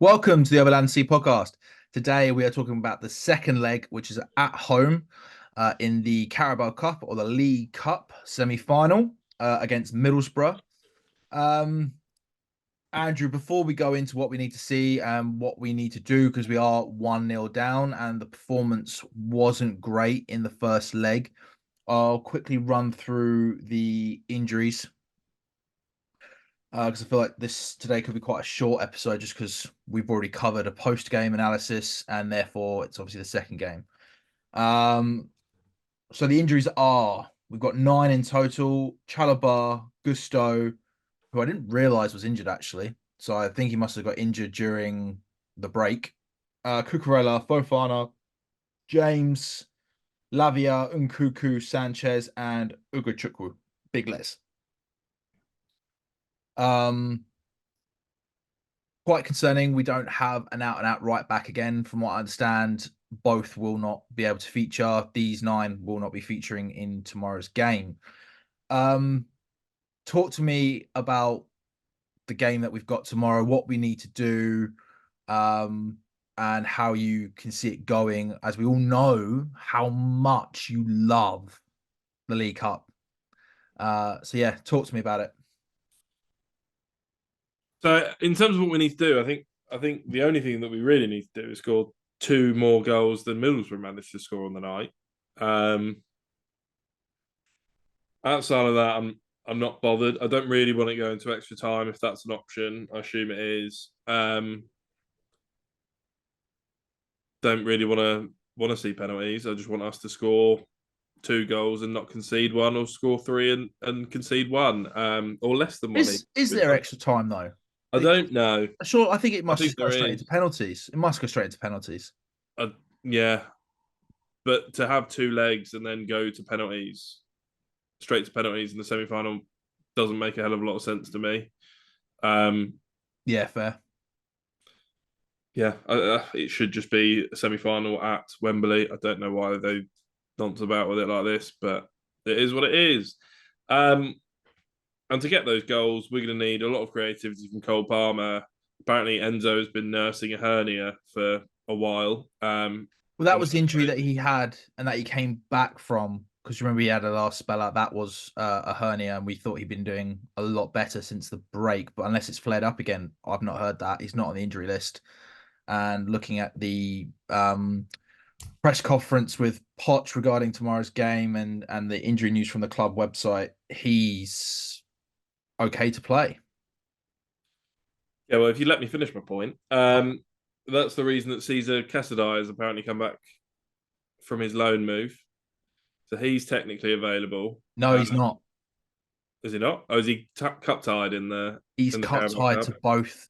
Welcome to the Overland Sea podcast. Today we are talking about the second leg, which is at home in the Carabao Cup or the League Cup semi-final against Middlesbrough. Um, Andrew, before we go into what we need to see and what we need to do, because we are 1-0 down and the performance wasn't great in the first leg, I'll quickly run through the injuries because I feel like this today could be quite a short episode just because we've already covered a post-game analysis and therefore it's obviously the second game. Um, so the injuries are we've got 9 in total. Chalabar, Gusto, who I didn't realize was injured actually. So I think he must have got injured during the break. Cucurella, Fofana, James, Lavia, Nkuku, Sanchez, and Ugochukwu. Big list. Um, Quite concerning. We don't have an out and out right back again. From what I understand, both will not be able to feature. These 9 will not be featuring in tomorrow's game. Um, Talk to me about the game that we've got tomorrow, what we need to do, and how you can see it going, as we all know how much you love the League Cup. So yeah, talk to me about it. So, in terms of what we need to do, I think the only thing that we really need to do is score two more goals than Middlesbrough managed to score on the night. Um, Outside of that, I'm not bothered. I don't really want to go into extra time if that's an option. I assume it is. Don't really want to see penalties. I just want us to score two goals and not concede one, or score three and concede one, or less than one. Is there extra time though? I don't know. Sure, I think it I must think just go there straight into is. penalties. It must go straight into penalties. Yeah, but to have two legs and then go to penalties, straight to penalties in the semi final, doesn't make a hell of a lot of sense to me. Um, Yeah, fair. yeah, it should just be a semi final at Wembley. I don't know why they nonce about with it like this, but it is what it is. Um, and to get those goals, we're going to need a lot of creativity from Cole Palmer. Apparently, Enzo has been nursing a hernia for a while. Well, that was the injury that he had and that he came back from. Because remember, he had a last spell out. That was a hernia, and we thought he'd been doing a lot better since the break. But unless it's flared up again, I've not heard that. He's not on the injury list. And looking at the press conference with Potts regarding tomorrow's game and the injury news from the club website, he's okay to play. Yeah, well, if you let me finish my point, that's the reason that Caesar Casadei has apparently come back from his loan move. So he's technically available. No, he's not. Is he not? Oh, is he cup tied He's in the cup Carabao tied Cup?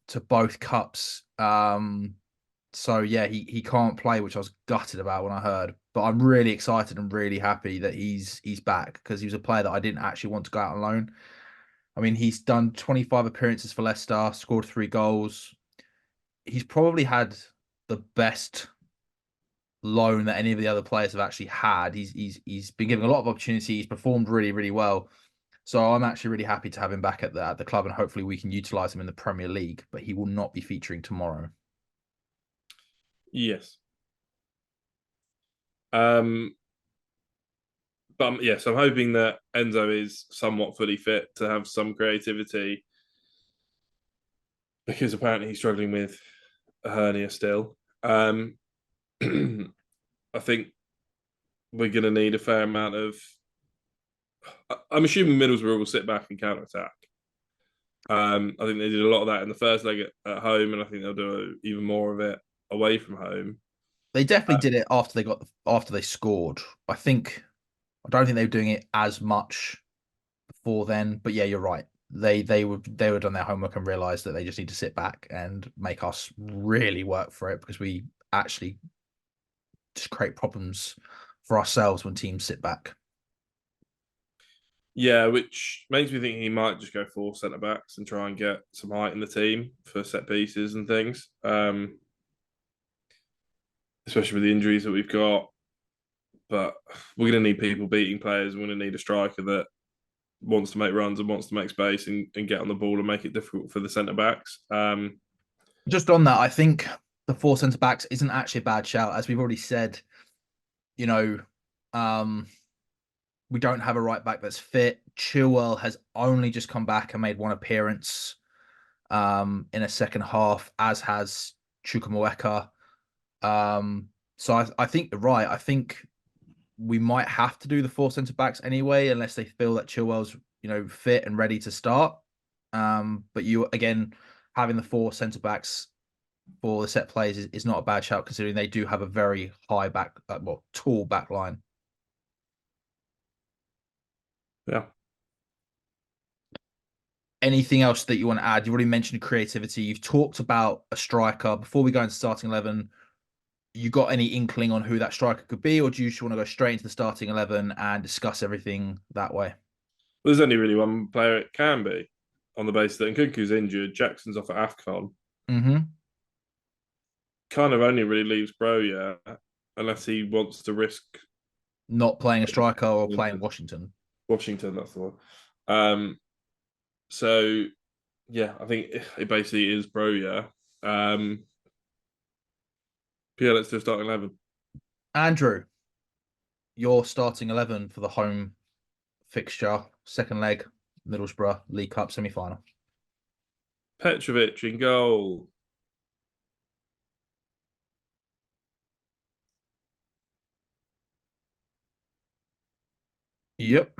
to both cups. So yeah, he can't play, which I was gutted about when I heard. But I'm really excited and really happy that he's back because he was a player that I didn't actually want to go out on loan. I mean, he's done 25 appearances for Leicester, scored 3 goals. He's probably had the best loan that any of the other players have actually had. He's been given a lot of opportunity. He's performed really, really well. So I'm actually really happy to have him back at the club, and hopefully we can utilize him in the Premier League. But he will not be featuring tomorrow. Yes. But yes, I'm hoping that Enzo is somewhat fully fit to have some creativity because apparently he's struggling with a hernia still. I think we're going to need a fair amount of. I'm assuming Middlesbrough will sit back and counter attack. I think they did a lot of that in the first leg at home, and I think they'll do even more of it away from home. They definitely did it after they scored. I don't think they were doing it as much before then, but yeah, you're right. They were done their homework and realized that they just need to sit back and make us really work for it because we actually just create problems for ourselves when teams sit back. Yeah, which makes me think he might just go 4 centre backs and try and get some height in the team for set pieces and things. Especially with the injuries that we've got. But we're going to need people beating players. We're going to need a striker that wants to make runs and wants to make space and get on the ball and make it difficult for the centre backs. Just on that, I think the four centre backs isn't actually a bad shout, as we've already said. You know, um, we don't have a right back that's fit. Chilwell has only just come back and made one appearance in a second half, as has Chukwuemeka. So I think you're right. I think we might have to do the four centre backs anyway, unless they feel that Chilwell's fit and ready to start. But you again having the four centre backs for the set plays is not a bad shout considering they do have a very high back, tall back line. Yeah. Anything else that you want to add? You already mentioned creativity. You've talked about a striker. Before we go into starting 11, you got any inkling on who that striker could be, or do you just want to go straight into the starting 11 and discuss everything that way? There's only really one player it can be on the basis that Nkunku's injured, Jackson's off at AFCON. Mm-hmm. Kind of only really leaves Broja unless he wants to risk Not playing a striker or playing Washington. Washington. That's the one. Um, so yeah, I think it basically is Broja. Yeah, let's do a starting 11. Andrew, your starting 11 for the home fixture, second leg, Middlesbrough League Cup semi final. Petrovic in goal. Yep.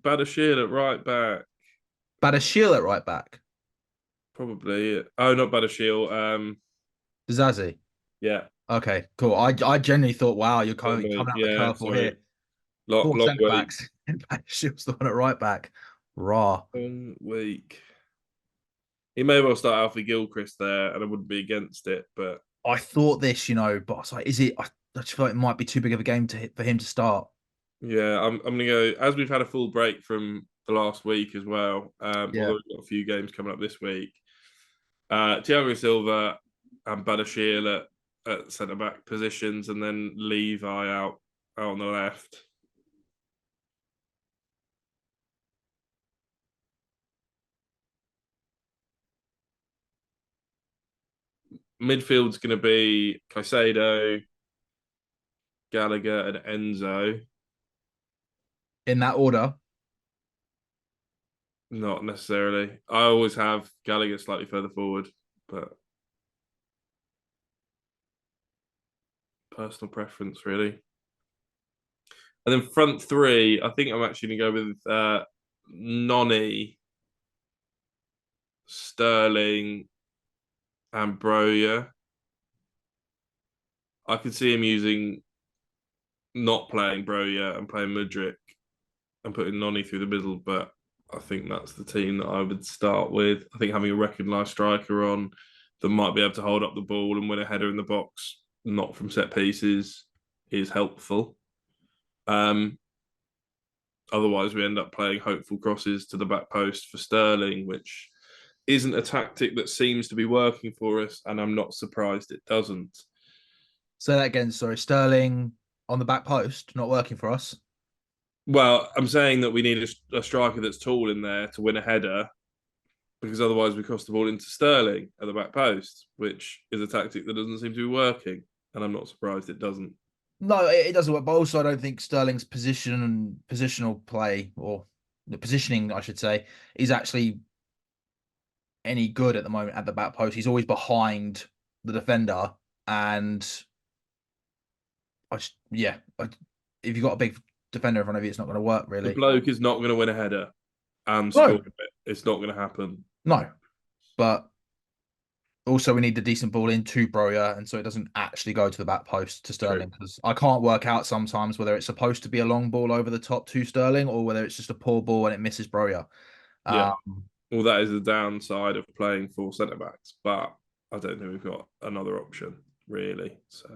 Badashir at right back. Badashil at right back. Probably. Oh, not Badashir. Zazie. Yeah. Okay, cool. I genuinely thought, wow, you're coming out the Yeah, curveball here. sorry. Long, Four long centre week. backs. Badashil's the one at right back. Raw. Long week. He may well start Alfie Gilchrist there, and I wouldn't be against it, but I thought this, but I was like, is it? I just feel like it might be too big of a game for him to start. yeah, I'm gonna go as we've had a full break from the last week as well. Yeah. Although we've got a few games coming up this week. Thiago Silva and Badashir at centre back positions, and then Levi out on the left. Midfield's going to be Caicedo, Gallagher, and Enzo. In that order. Not necessarily. I always have Gallagher slightly further forward, but personal preference, really. And then front three, I think I'm actually going to go with Noni, Sterling, and Broja. I could see him using not playing Broja and playing Mudryk and putting Noni through the middle, but I think that's the team that I would start with. I think having a recognised striker on that might be able to hold up the ball and win a header in the box, not from set pieces, is helpful. Otherwise, we end up playing hopeful crosses to the back post for Sterling, which isn't a tactic that seems to be working for us, and I'm not surprised it doesn't. Say that again. Sorry, Sterling on the back post, not working for us. Well, I'm saying that we need a striker that's tall in there to win a header, because otherwise we cross the ball into Sterling at the back post, which is a tactic that doesn't seem to be working, and I'm not surprised it doesn't. No, it doesn't work. But also, I don't think Sterling's position and positional play, or the positioning, I should say, is actually any good at the moment at the back post. He's always behind the defender, and if you've got a big defender in front of you, it's not going to work The really. bloke is not going to win a header and score No, it. It's not going to happen. no, but also we need the decent ball in to Broja, and so it doesn't actually go to the back post to True. Sterling because I can't work out sometimes whether it's supposed to be a long ball over the top to Sterling or whether it's just a poor ball and it misses Broja. Yeah. Um, Well, that is the downside of playing four centre backs, but I don't think we've got another option really. So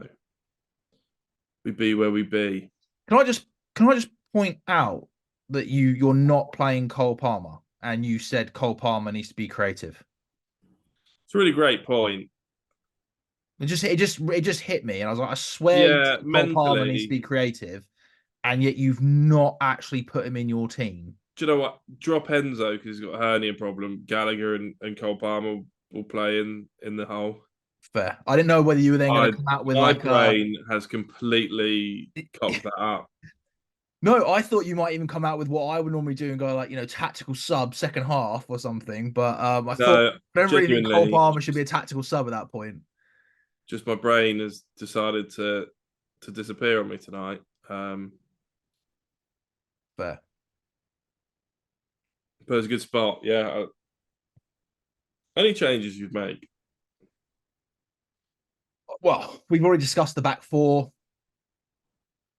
we be where we be. can I just can I just point out that you're not playing Cole Palmer and you said Cole Palmer needs to be creative. It's a really great point. It just hit me, and I was like, I swear you Yeah, said Cole Palmer needs to mentally, be creative, and yet you've not actually put him in your team. Do you know what? Drop Enzo because he's got a hernia problem. Gallagher and Cole Palmer will play in the hole. Fair. I didn't know whether you were then going I to come out with My like a. brain has completely cocked that up. No, I thought you might even come out with what I would normally do and go like, tactical sub second half or something. But No, I don't really think Cole genuinely, Palmer should be a tactical sub at that point. just my brain has decided to disappear on me tonight. Um, Fair. but it's a good spot. Yeah. Any changes you'd make? Well, we've already discussed the back four.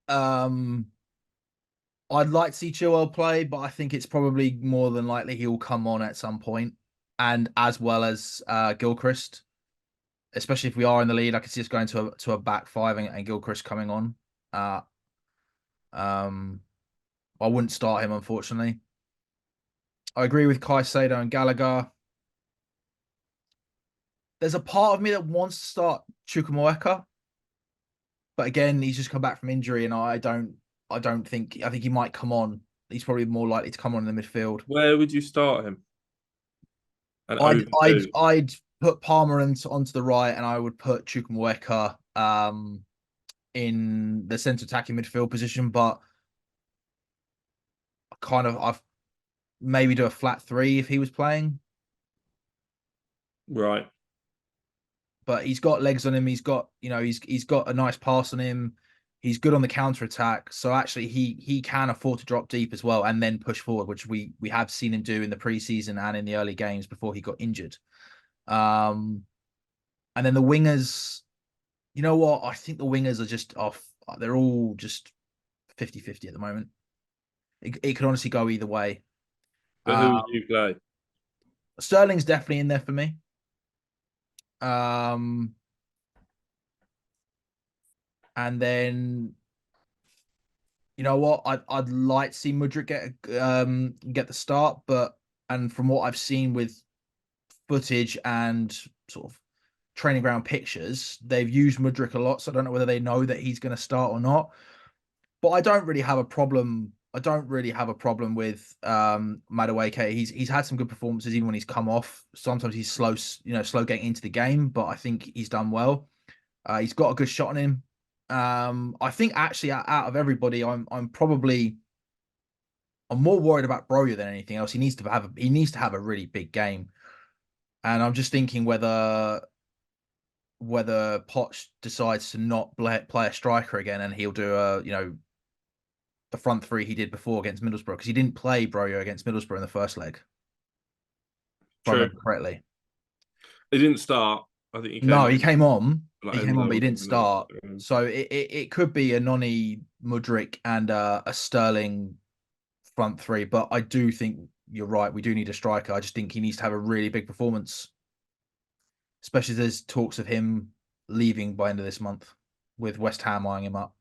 Um, I'd like to see Chilwell play, but I think it's probably more than likely he'll come on at some point, and as well as Gilchrist, especially if we are in the lead. I could see us going to a back five and Gilchrist coming on. Uh, um, I wouldn't start him, unfortunately. I agree with Caicedo and Gallagher. There's a part of me that wants to start Chukwuemeka, but again, he's just come back from injury, and I don't think. I think he might come on. He's probably more likely to come on in the midfield. Where would you start him? And I'd over I'd who? I'd put Palmer onto the right, and I would put Chukwuemeka in the centre attacking midfield position. But I've maybe do a flat three if he was playing. Right. But he's got legs on him. He's got he's got a nice pass on him. He's good on the counter attack. So actually, he can afford to drop deep as well and then push forward, which we have seen him do in the preseason and in the early games before he got injured. Um, and then the wingers, you know what? I think the wingers are just off. They're all just 50-50 at the moment. It could honestly go either way. But who Uh, would you play? Sterling's definitely in there for me. Um, and then you know what? I'd like to see Mudryk get the start, but and from what I've seen with footage and sort of training ground pictures, they've used Mudryk a lot, so I don't know whether they know that he's going to start or not. But I don't really have a problem. I don't really have a problem with Madueke. He's had some good performances even when he's come off. Sometimes he's slow getting into the game, but I think he's done well. He's got a good shot on him. I think actually out of everybody, I'm more worried about Broja than anything else. He needs to have a really big game, and I'm just thinking whether Poch decides to not play a striker again, and he'll do the front three he did before against Middlesbrough, because he didn't play Broja against Middlesbrough in the first leg, if I True. remember correctly. He didn't start. I think he came No, on he came on. like He came on, Enzo but he or didn't something. start. So it could be a Noni, Mudryk, and a Sterling front three. But I do think you're right. We do need a striker. I just think he needs to have a really big performance, especially as there's talks of him leaving by end of this month, with West Ham eyeing him up.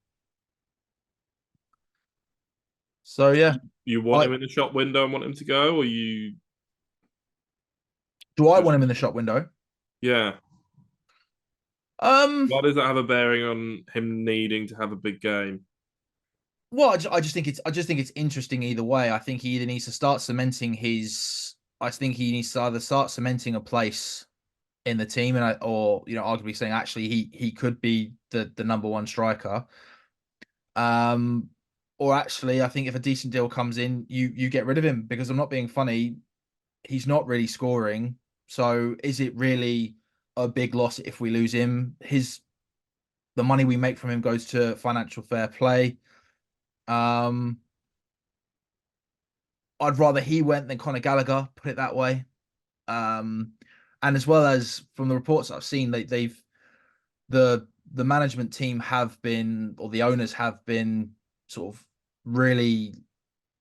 So yeah, You want I him in the shop window and want him to go, or you do. I just want him in the shop window. yeah? Um, Why does that have a bearing on him needing to have a big game? well, I just think it's interesting either way. I think he either needs to start cementing his. I think he needs to either start cementing a place in the team, or arguably saying actually he could be the number one striker. Um, or actually, I think if a decent deal comes in, you get rid of him, because I'm not being funny. He's not really scoring. So is it really a big loss if we lose him? The money we make from him goes to financial fair play. Um, I'd rather he went than Conor Gallagher, put it that way. Um, and as well as from the reports I've seen, they've the management team have been, or the owners have been, sort of really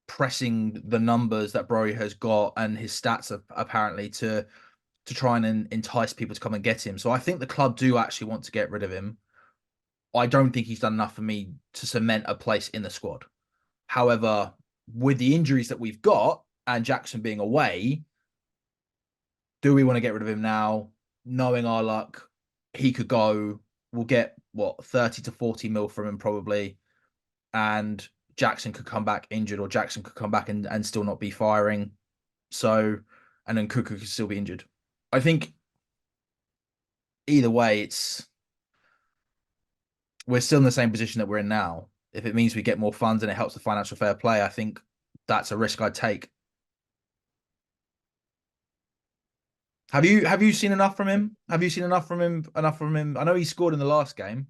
pressing the numbers that Broja has got and his stats apparently to try and entice people to come and get him. So I think the club do actually want to get rid of him. I don't think he's done enough for me to cement a place in the squad. However, with the injuries that we've got and Jackson being away, do we want to get rid of him now? Knowing our luck, he could go. We'll get what 30 to 40 mil from him probably, and Jackson could come back injured, or Jackson could come back and still not be firing. So, and then Cuckoo could still be injured. I think either way, we're still in the same position that we're in now. If it means we get more funds and it helps the financial fair play, I think that's a risk I'd take. Have you seen enough from him? Have you seen enough from him? Enough from him? I know he scored in the last game,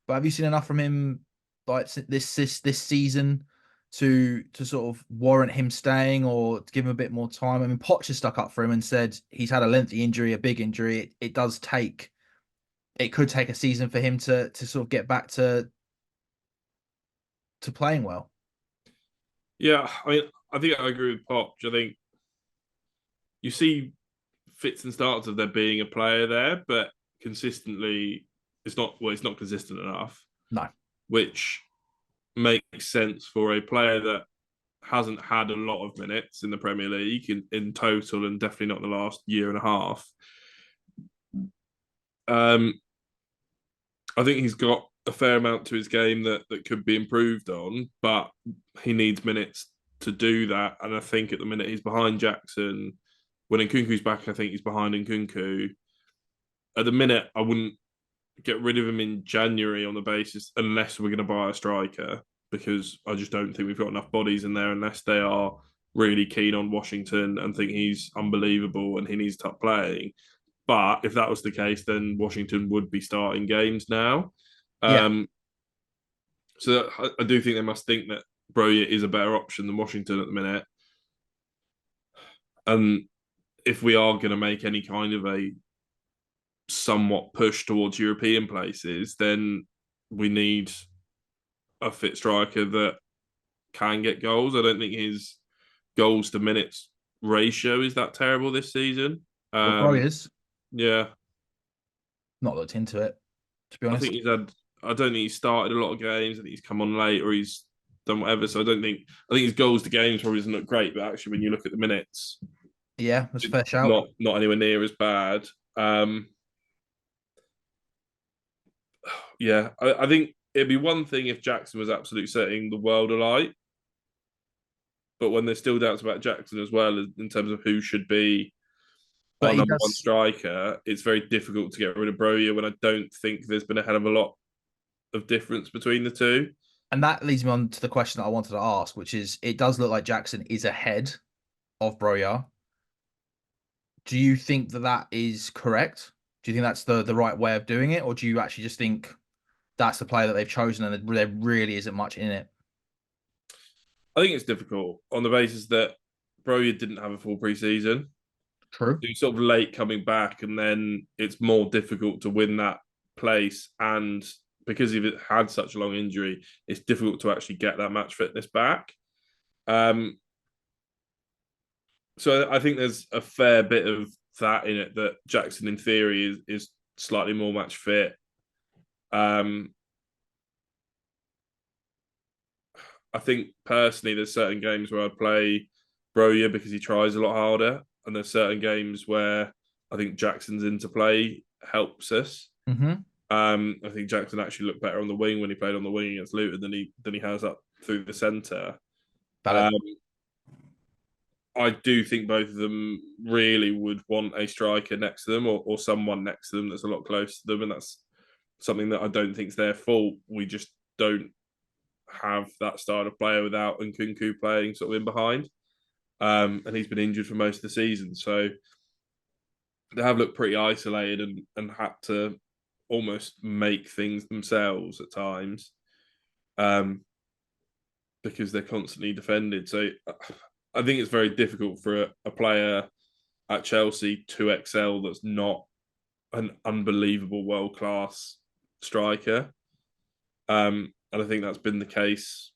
but have you seen enough from him like this season to sort of warrant him staying or to give him a bit more time? I mean, Poch has stuck up for him and said he's had a lengthy injury, a big injury. It does take it could take a season for him to sort of get back to playing well. Yeah, I mean, I think I agree with Pop. I think you see fits and starts of there being a player there, but consistently, it's not consistent enough, No, which makes sense for a player that hasn't had a lot of minutes in the Premier League in total, and definitely not in the last year and a half. Um, I think he's got a fair amount to his game that could be improved on, but he needs minutes to do that. And I think at the minute he's behind Jackson. When Nkunku's back, I think he's behind Nkunku. At the minute, I wouldn't get rid of him in January on the basis unless we're going to buy a striker, because I just don't think we've got enough bodies in there unless they are really keen on Washington and think he's unbelievable and he needs to stop playing. But if that was the case, then Washington would be starting games now. yeah, Um, so I do think they must think that Broja is a better option than Washington at the minute. And if we are going to make any kind of a somewhat push towards European places, then we need a fit striker that can get goals. I don't think his goals to minutes ratio is that terrible this season. well, Um, Broyers yeah, not looked into it, to be I think honest. he's had. I don't think he's started a lot of games. I think he's come on late or he's done whatever. So I don't think. I think his goals to games probably doesn't look great, but actually, when you look at the minutes, Yeah, that's a it's fair shout. not anywhere near as bad. Yeah, I think it'd be one thing if Jackson was absolutely setting the world alight, but when there's still doubts about Jackson as well in terms of who should be our But he number one does, striker, it's very difficult to get rid of Broja when I don't think there's been a hell of a lot of difference between the two. and that leads me on to the question that I wanted to ask, which is it does look like Jackson is ahead of Broja. Do you think that that is correct? Do you think that's the right way of doing it, or do you actually just think that's the player that they've chosen and there really isn't much in it? I think it's difficult on the basis that Broja didn't have a full preseason. True. He's sort of late coming back, and then it's more difficult to win that place. And because he had such a long injury, it's difficult to actually get that match fitness back. Um, so I think there's a fair bit of that in it that Jackson, in theory, is slightly more match fit. Um, I think personally, there's certain games where I'd play Broja because he tries a lot harder, and there's certain games where I think Jackson's interplay helps us. Mm-hmm. I think Jackson actually looked better on the wing when he played on the wing against Luton than he has up through the centre. Valid. Um, I do think both of them really would want a striker next to them or someone next to them that's a lot closer to them, and that's something that I don't think is their fault. We just don't have that style of player without Nkunku playing sort of in behind. And he's been injured for most of the season. So they have looked pretty isolated and had to almost make things themselves at times um, because they're constantly defended. So I think it's very difficult for a player at Chelsea to excel that's not an unbelievable world class striker. And I think that's been the case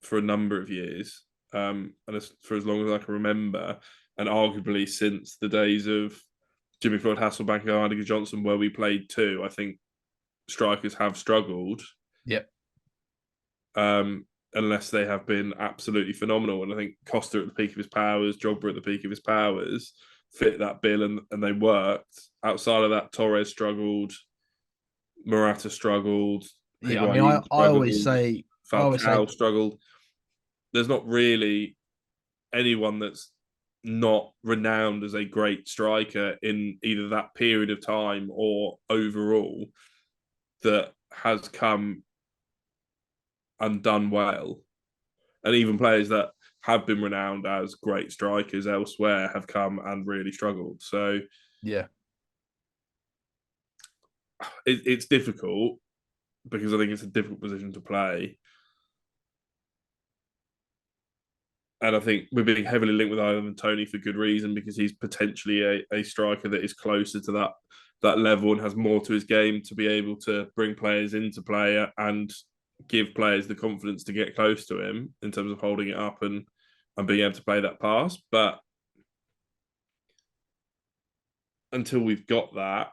for a number of years, and for as long as I can remember, and arguably since the days of Jimmy Floyd Hasselbank and Ardiger Johnson, where we played two. I think strikers have struggled, Yep. unless they have been absolutely phenomenal. And I think Costa at the peak of his powers, Drogba at the peak of his powers, fit that bill and they worked. Outside of that, Torres struggled, Morata struggled, Yeah, I mean, Higuain I always struggled. say I always say, Falcao struggled. There's not really anyone that's not renowned as a great striker in either that period of time or overall that has come and done well. And even players that have been renowned as great strikers elsewhere have come and really struggled. So yeah. it's difficult because I think it's a difficult position to play. And I think we're being heavily linked with Ivan Toney for good reason because he's potentially a striker that is closer to that level and has more to his game to be able to bring players into play and give players the confidence to get close to him in terms of holding it up and being able to play that pass. But until we've got that,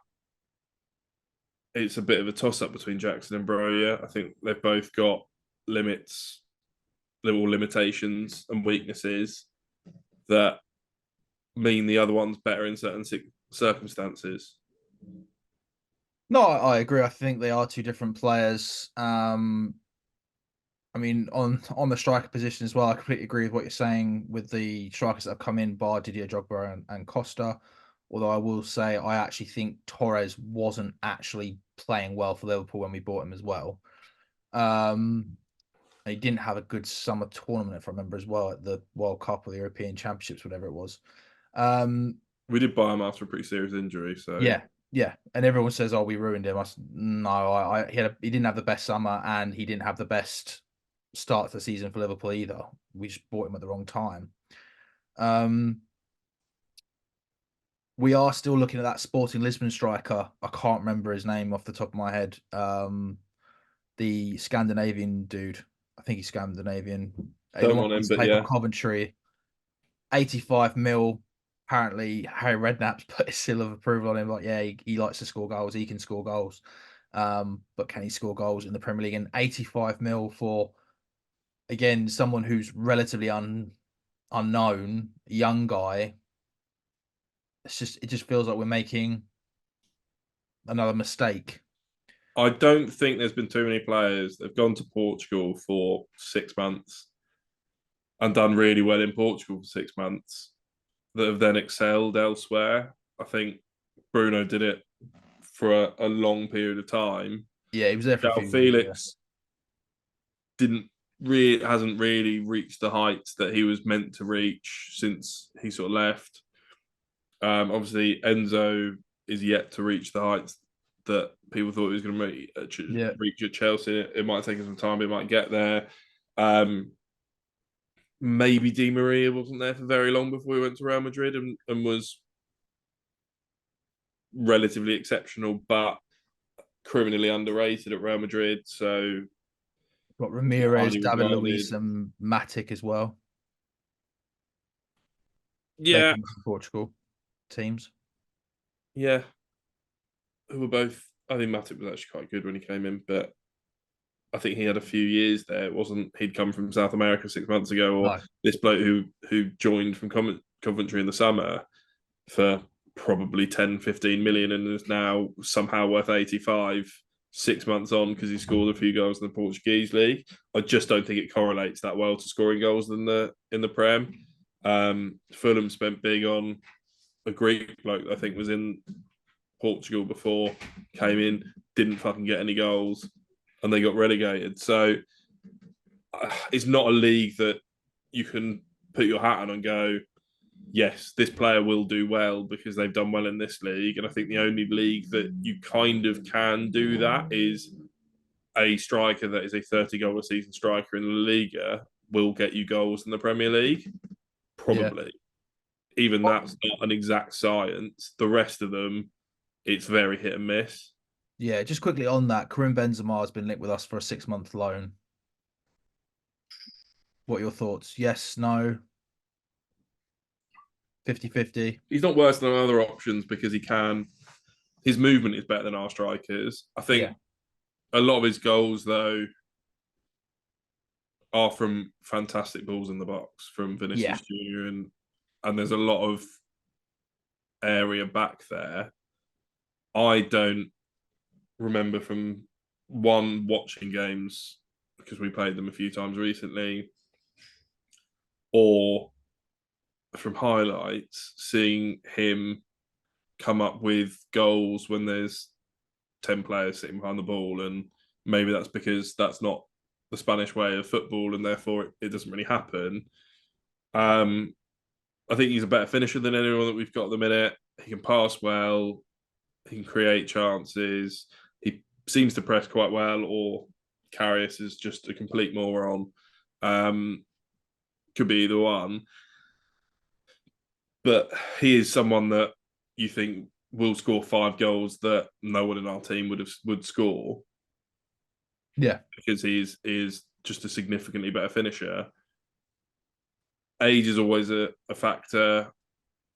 it's a bit of a toss up between Jackson and Broja. I think they've both got limits, little limitations and weaknesses that mean the other one's better in certain circumstances. No, I agree. I think they are two different players. I mean, on the striker position as well, I completely agree with what you're saying with the strikers that have come in, bar Didier Drogba and Costa. Although I will say, I actually think Torres wasn't actually playing well for Liverpool when we bought him as well. He didn't have a good summer tournament, if I remember as well, at the World Cup or the European Championships, whatever it was. We did buy him after a pretty serious injury, so Yeah, yeah. And everyone says, "Oh, we ruined him." No, he didn't have the best summer, and he didn't have the best start to the season for Liverpool either. We just bought him at the wrong time. We are still looking at that Sporting Lisbon striker. I can't remember his name off the top of my head. The Scandinavian dude. I think he's Scandinavian. The don't one want who him. used to But play for yeah, Coventry. 85 mil. Apparently, Harry Redknapp's put his seal of approval on him. Like, yeah, he likes to score goals. He can score goals. But can he score goals in the Premier League? And 85 mil for, again, someone who's relatively unknown, young guy. It just feels like we're making another mistake. I don't think there's been too many players that have gone to Portugal for 6 months and done really well in Portugal for 6 months that have then excelled elsewhere. I think Bruno did it for a long period of time. Yeah, he was there for a João few years. Yeah, Felix hasn't really reached the heights that he was meant to reach since he sort of left. Obviously, Enzo is yet to reach the heights that people thought he was going to yeah, reach at Chelsea. It might take him some time, but he might get there. Um, Maybe Di Maria wasn't there for very long before he went to Real Madrid and was relatively exceptional, but criminally underrated at Real Madrid. So got Ramirez, highly David regarded. Luiz, and Matic as well. They Yeah, come from Portugal teams. yeah. Who were both. I think Matic was actually quite good when he came in, but I think he had a few years there. It wasn't he'd come from South America 6 months ago, or No, this bloke who joined from Coventry in the summer for probably 10, 15 million and is now somehow worth 85 6 months on because he scored a few goals in the Portuguese league. I just don't think it correlates that well to scoring goals in the Prem. Fulham spent big on a Greek bloke I think was in Portugal before, came in, didn't fucking get any goals, and they got relegated. So it's not a league that you can put your hat on and go, yes, this player will do well because they've done well in this league. And I think the only league that you kind of can do that is a striker that is a 30 goal a season striker in the Liga will get you goals in the Premier League. yeah, Probably. Even that's not an exact science. The rest of them, it's very hit and miss. yeah. Just quickly on that, Karim Benzema has been linked with us for a 6-month loan. What are your thoughts? Yes, no, 50-50. He's not worse than other options because he can. His movement is better than our strikers. I Yeah, think a lot of his goals, though, are from fantastic balls in the box from yeah, Vinicius Junior, and there's a lot of area back there. I don't remember from one watching games because we played them a few times recently, or from highlights, seeing him come up with goals when there's 10 players sitting behind the ball. And maybe that's because that's not the Spanish way of football and therefore it doesn't really happen. I think he's a better finisher than anyone that we've got at the minute. He can pass well, he can create chances, he seems to press quite well, or Karius is just a complete moron. Could be either one. But he is someone that you think will score 5 goals that no one in our team would score Yeah. because he is just a significantly better finisher. Age is always a factor.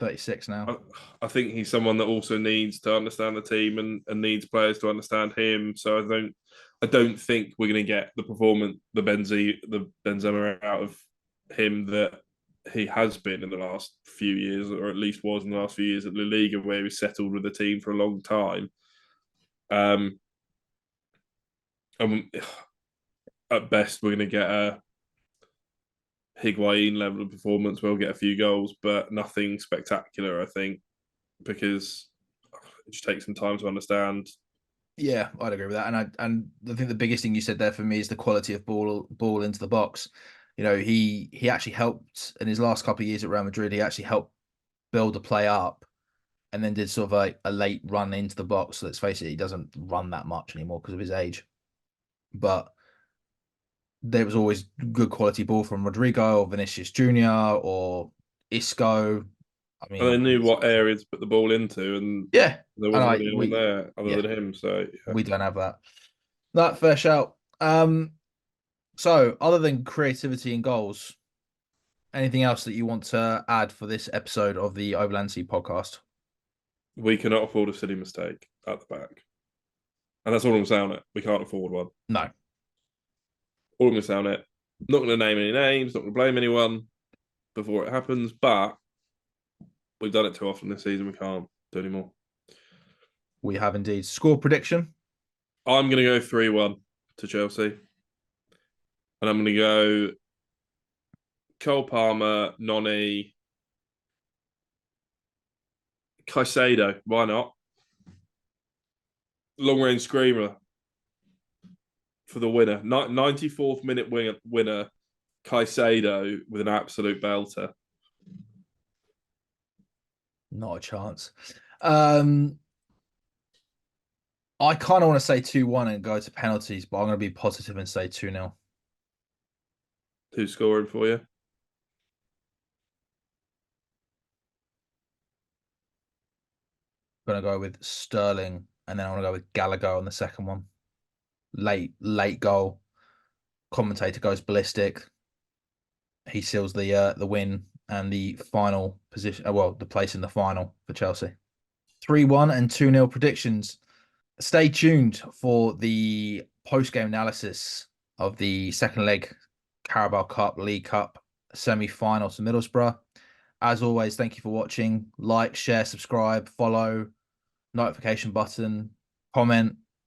36 now. I think he's someone that also needs to understand the team and needs players to understand him. So I don't think we're going to get the performance, the Benzema out of him that he has been in the last few years, or at least was in the last few years at La Liga, where he was settled with the team for a long time. And at best, we're going to get a Higuain level of performance. We'll get a few goals, but nothing spectacular, I think, because it just takes some time to understand. Yeah, I'd agree with that. And I think the biggest thing you said there for me is the quality of ball into the box. You know, he actually helped in his last couple of years at Real Madrid. He actually helped build the play up, and then did sort of a late run into the box. Let's face it, he doesn't run that much anymore because of his age. But there was always good quality ball from Rodrigo or Vinicius Junior or Isco. I And they mean, knew what areas to put the ball into, and yeah, there and wasn't really anyone there other yeah, than him. So yeah. we don't have that. That fair shout. So other than creativity and goals, anything else that you want to add for this episode of the Overland Sea podcast? We cannot afford a silly mistake at the back. And that's all I'm saying on it. We can't afford one. No. All I'm going to say on it. Not going to name any names, not going to blame anyone before it happens, but we've done it too often this season. We can't do anymore. We have indeed. Score prediction? I'm going to go 3-1 to Chelsea. And I'm going to go Cole Palmer, Noni, Caicedo. Why not? Long range screamer for the winner. 94th minute winner, Caicedo with an absolute belter. Not a chance. I kind of want to say 2-1 and go to penalties, but I'm going to be positive and say 2-0. Who's scoring for you? I'm going to go with Sterling, and then I want to go with Gallagher on the second one. Late goal. Commentator goes ballistic. He seals the win and the final position. Well, the place in the final for Chelsea. 3-1 and 2-0 predictions. Stay tuned for the post-game analysis of the second leg Carabao Cup, League Cup semi-final to Middlesbrough. As always, thank you for watching. Like, share, subscribe, follow, notification button, comment.